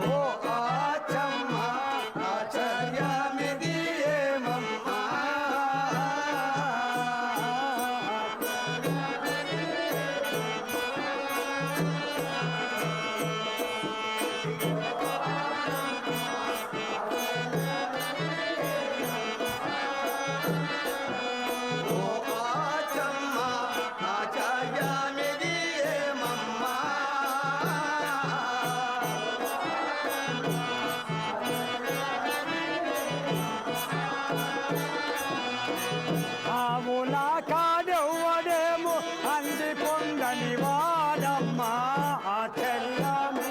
ఓ ఆచమ్మ ఆచార్యమిది ఏమమ్మా ఆవులా కాడెవ్వడేమో అంది పొందని వాడమ్మా ఆచర్యమి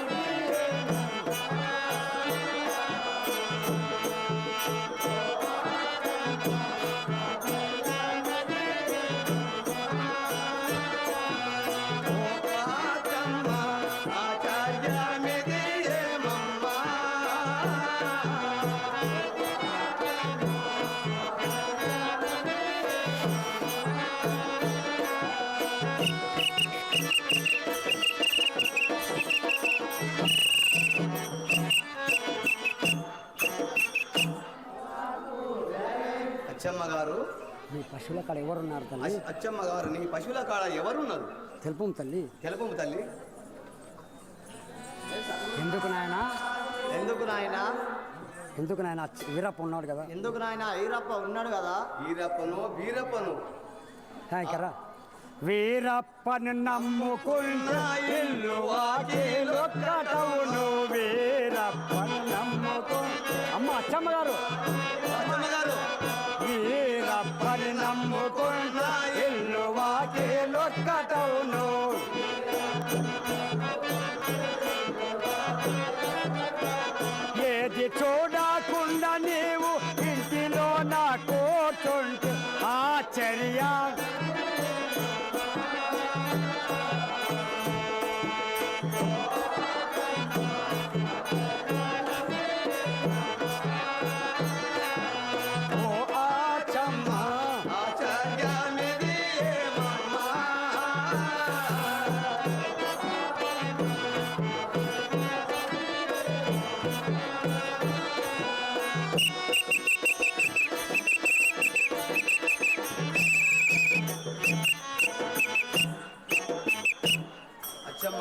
అచ్చమ్మ గారు మీ పశువుల కాడ ఎవరున్నారు తల్లి? అచ్చమ్మ గారు నీ పశువుల కాడ ఎవరున్నారు? తెలుపు తల్లి. తెలుపము తల్లి. ఎందుకు నాయన? ఎందుకు నాయన? ఎందుకు నాయన? వీరప్ప ఉన్నాడు కదా. ఎందుకు నాయన? ఈరప్ప ఉన్నాడు కదా. ఈరప్పను వీరప్పను కరా వీరప్పను నమ్ముకున్న ఇల్లు వాకిలొక్కటవును వీరప్పను నమ్ముకున్న అమ్మ అచ్చమ్మ గారు వీరప్పని నమ్ముకున్న ఇల్లు వాకిలొక్కటవును ఏది చూడకుండా నీవు ఇంటిలో నా కూర్చుంటే ఆశ్చర్య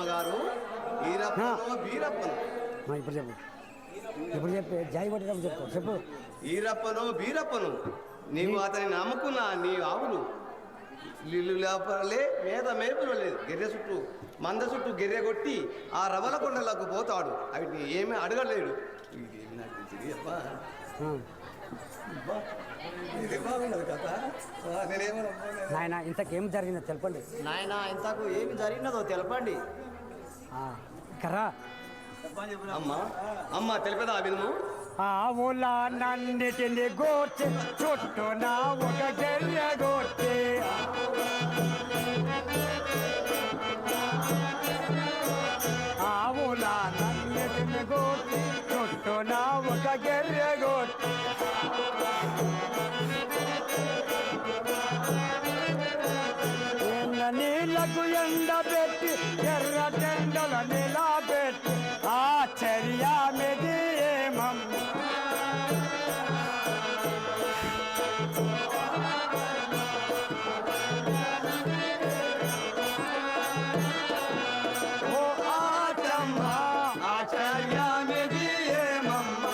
గారు ఈరప్పను వీరప్పను ఇప్పుడు చెప్పు. ఇప్పుడు చెప్పి జాయి పట్టేటప్పుడు చెప్పు. చెప్పు. ఈరప్పను వీరప్పను నీవు అతని నమ్ముకున్న నీ ఆవులు నీళ్ళు లేపలే మేత మేపులు లేదు గెర్రె చుట్టూ మంద చుట్టూ గెర్రె కొట్టి ఆ రవల కొండలకు పోతాడు. అవి ఏమీ అడగలేడు. నాయన ఇంతకేం జరిగిందో తెలపండి. నాయన ఇంతకు ఏమి జరిగినదో తెలపండి. కరా అమ్మా అమ్మ తెలిపేదా విను. ఆవుల నన్నిటిని గోర్చి చుట్టూ నా ఒక గెర్రె గోర్చి ఆవుల నన్నిటిని గోర్చి చుట్టూ నా ఒక గెర్రె గోర్చి నీళ్లకు ఎండబెట్టి ఎర్ర టెండల నిలబెట్టి ఆశ్చర్యమిది ఏమమ్మ ఓ ఆచమ్మ ఆశ్చర్యమిది ఏమమ్మ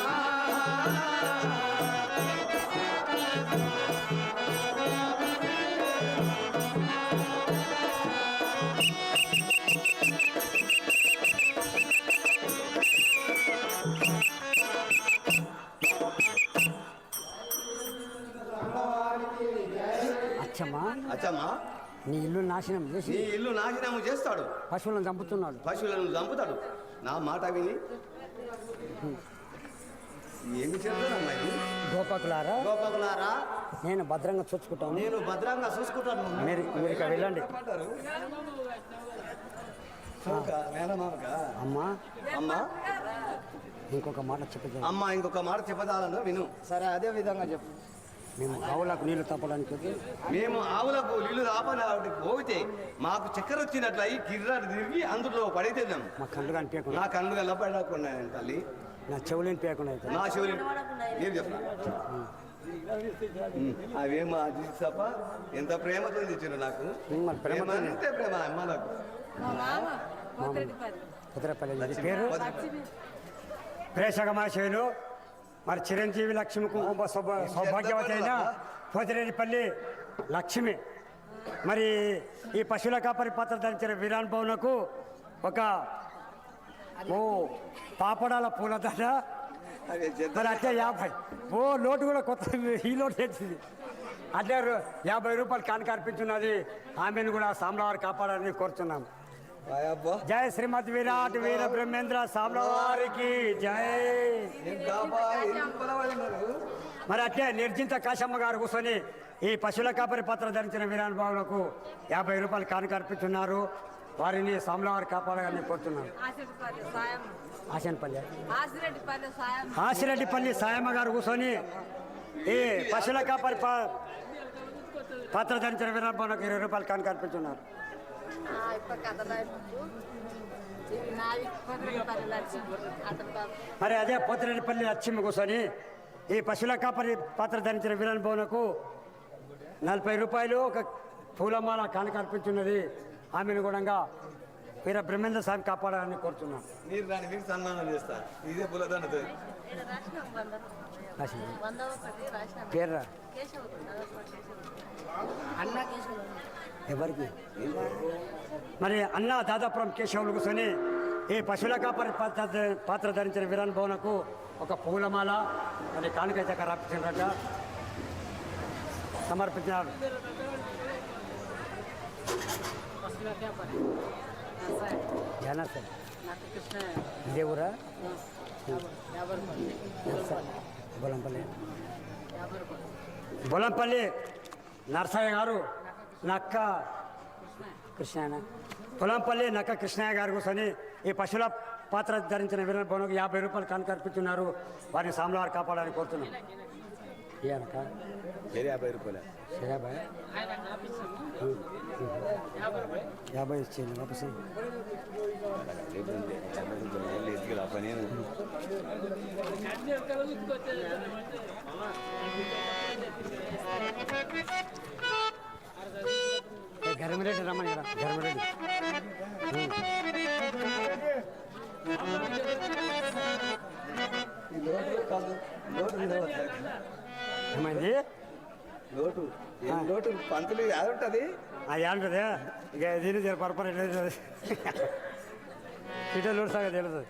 అచ్చమ్మా నీ ఇల్లు నాశనం చేసి నీ ఇల్లు నాశనము చేస్తాడు. పశువులను చంపుతున్నాడు. పశువులను చంపుతాడు. నా మాట విని ఏమి చేస్తానమ్మా? గోపాకులారా గోపాకులారా నేను భద్రంగా చూసుకుంటాను. నేను భద్రంగా చూసుకుంటాను. మీరు ఇక్కడ వెళ్ళండి. అమ్మా అమ్మా ఇంకొక మాట చెప్పదు. అమ్మా ఇంకొక మాట చెప్పదాలను విను. సరే అదే విధంగా చెప్పు. మేము ఆవులకు నీళ్లు తప్పడానికి మేము ఆవులకు నీళ్లు రాపడానికి పోతే మాకు చక్కెర వచ్చినట్లు అయ్యి గిర్రాడు తిరిగి అందులో పడితేద్దాం. మా కళ్ళు కనిపించకుండా, నా కళ్ళు కళ్ళపడకుండా తల్లి, నా చెవులేని పేయకుండా అయితే నా చెవులు నేను చెప్పా అవేమో తప్ప ఎంత ప్రేమతో తెచ్చారు నాకు. మరి ప్రేమ అంతే ప్రేమ అమ్మలకు. కుదరపల్లి పేరు ప్రేషగమాశయులు. మరి చిరంజీవి లక్ష్మి కుంకుమ సౌభాగ్యవతి అయిన పోతిరెడ్డిపల్లి లక్ష్మి. మరి ఈ పశువుల కాపరి పాత్ర ధరించిన వీరాన్ భవనకు ఒక పాపడాల పూలదండ మరి అట్టే 50 నోటు కూడా కొత్త ఈ నోటు తెచ్చింది. అట్లే 50 రూపాయలు కానుక అర్పించున్నది. ఆమెను కూడా సామ్లవారు కాపాడాలని కోరుతున్నాం. జై శ్రీమద్ విరాట్ వీర బ్రహ్మేంద్ర సామ్లవారికి జై. మరి అట్లే నిర్జింత కాశమ్మ గారు కూర్చొని ఈ పశువుల కాపరి పాత్ర ధరించిన వీరానుభావులకు 50 రూపాయలు కానుక అర్పించున్నారు. వారిని సామ్లవారు కాపాడాలని కోరుతున్నాను. ఆసిరెడ్డిపల్లి సాయమ్మ గారు కూర్చొని ఈ పశువుల కాపరి పాత్ర ధరించిన వీరానుభావులకు 20 రూపాయలు కానుక అర్పించున్నారు. మరి అదే పోతిరెడ్డిపల్లి లక్ష్మి కూర్చొని ఈ పశువుల కాపరి పాత్ర ధరించిన వీరన్ భవనకు 40 రూపాయలు ఒక పూలమాల కానుక అర్పించున్నది. ఆమెను కూడా వీర బ్రహ్మేంద్ర స్వామి కాపాడాలని కోరుతున్నాం. మీరు దాని మీకు సన్మానం చేస్తారు. ఇదే పూలదండతో పేర్రా ఎవరికి మరి అన్న దాదాపురం కేశవులు కూర్చొని ఈ పశువుల కాపరి పాత్ర ధరించిన వీరన్ భవనకు ఒక పూలమాల మరి కానుకైతే అర్పించినట్ట సమర్పించినారు. జానా సార్ ఇదే ఊరా బొలంపల్లి నర్సయ్య గారు నక్క కృష్ణ పొలంపల్లి నక్క కృష్ణయ్య గారు కూర్చొని ఈ పశువుల పాత్ర ధరించిన వీరన్ భవనకు 50 రూపాయలు కానుక అర్పించున్నారు. వారిని సామ్లవారు కాపాడాలని కోరుతున్నాం. ఏనక 50 రూపాయలు 50 ఇచ్చేయండి వాపస్. గర్మరెడ్డి రమ్మని కదా గర్మరెడ్డి ఏమైంది లోటు లోటు పంతులు యాదుంటుంది యాంటది ఇక దీని పరపర ఇటే లోటు సాగా తెలుస్తుంది.